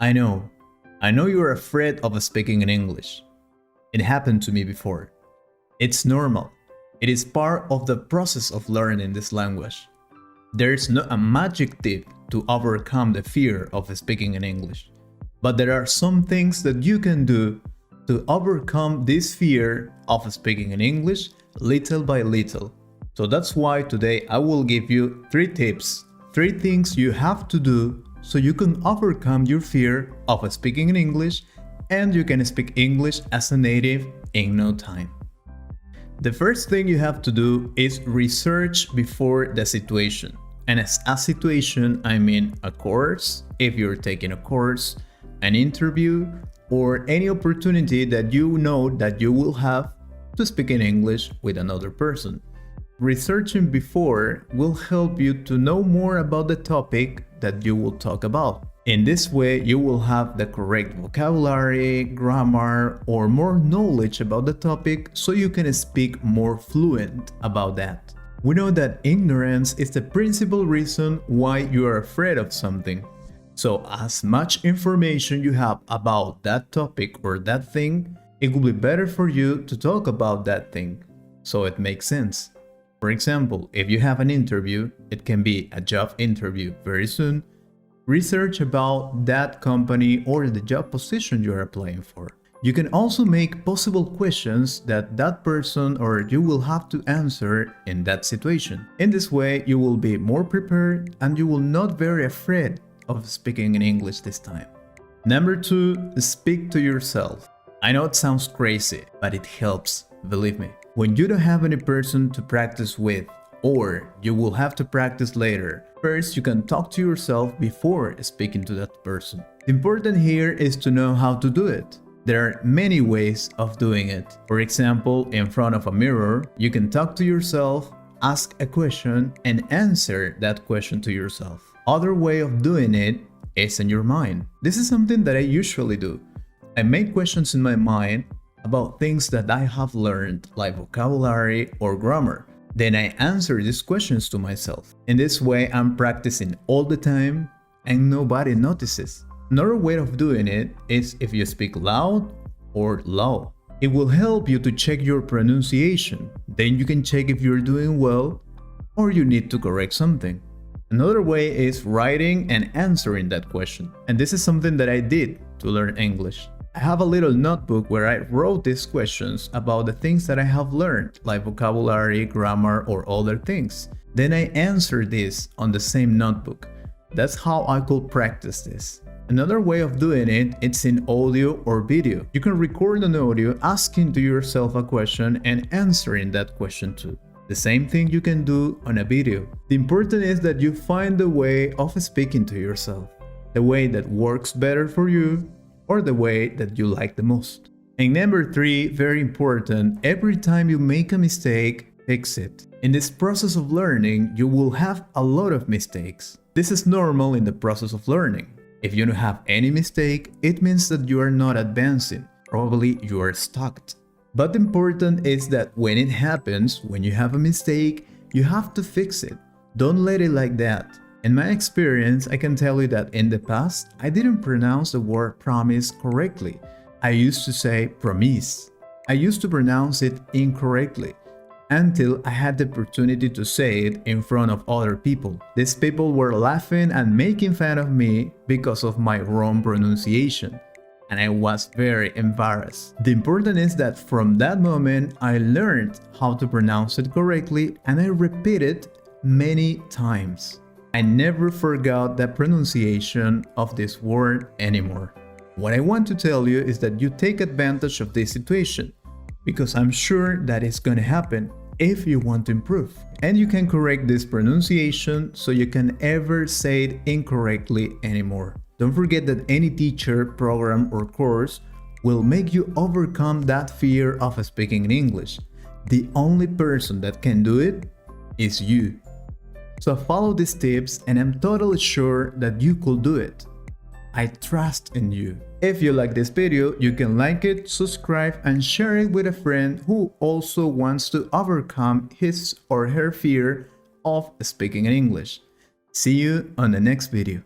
I know. I know you're afraid of speaking in English. It happened to me before. It's normal. It is part of the process of learning this language. There is no a magic tip to overcome the fear of speaking in English. But there are some things that you can do to overcome this fear of speaking in English little by little. So that's why today I will give you 3 tips, 3 things you have to do so you can overcome your fear of speaking in English and you can speak English as a native in no time. The first thing you have to do is research before the situation. And as a situation, I mean a course, if you're taking a course, an interview, or any opportunity that you know that you will have to speak in English with another person. Researching before will help you to know more about the topic that you will talk about. In this way, you will have the correct vocabulary, grammar, or more knowledge about the topic so you can speak more fluent about that. We know that ignorance is the principal reason why you are afraid of something. So as much information you have about that topic or that thing, it will be better for you to talk about that thing. So it makes sense. For example, if you have an interview, it can be a job interview very soon, research about that company or the job position you are applying for. You can also make possible questions that that person or you will have to answer in that situation. In this way, you will be more prepared and you will not be very afraid of speaking in English this time. Number 2, speak to yourself. I know it sounds crazy, but it helps, believe me. When you don't have any person to practice with, or you will have to practice later, first you can talk to yourself before speaking to that person. The important here is to know how to do it. There are many ways of doing it. For example, in front of a mirror, you can talk to yourself, ask a question, and answer that question to yourself. Other way of doing it is in your mind. This is something that I usually do. I make questions in my mind about things that I have learned, like vocabulary or grammar. Then I answer these questions to myself. In this way, I'm practicing all the time and nobody notices. Another way of doing it is if you speak loud or low. It will help you to check your pronunciation. Then you can check if you're doing well or you need to correct something. Another way is writing and answering that question. And this is something that I did to learn English. I have a little notebook where I wrote these questions about the things that I have learned, like vocabulary, grammar, or other things. Then I answer this on the same notebook. That's how I could practice this. Another way of doing it's in audio or video. You can record an audio asking to yourself a question and answering that question too. The same thing you can do on a video. The important is that you find the way of speaking to yourself, the way that works better for you, or the way that you like the most. And number 3, very important, every time you make a mistake, fix it. In this process of learning, you will have a lot of mistakes. This is normal in the process of learning. If you don't have any mistake, it means that you are not advancing. Probably you are stuck. But the important is that when it happens, when you have a mistake, you have to fix it. Don't let it like that. In my experience, I can tell you that in the past, I didn't pronounce the word promise correctly. I used to say promise. I used to pronounce it incorrectly until I had the opportunity to say it in front of other people. These people were laughing and making fun of me because of my wrong pronunciation, and I was very embarrassed. The important is that from that moment, I learned how to pronounce it correctly and I repeated many times. I never forgot the pronunciation of this word anymore. What I want to tell you is that you take advantage of this situation, because I'm sure that it's gonna happen if you want to improve. And you can correct this pronunciation so you can ever say it incorrectly anymore. Don't forget that any teacher, program, or course will make you overcome that fear of speaking in English. The only person that can do it is you. So follow these tips and I'm totally sure that you could do it. I trust in you. If you like this video, you can like it, subscribe, and share it with a friend who also wants to overcome his or her fear of speaking in English. See you on the next video.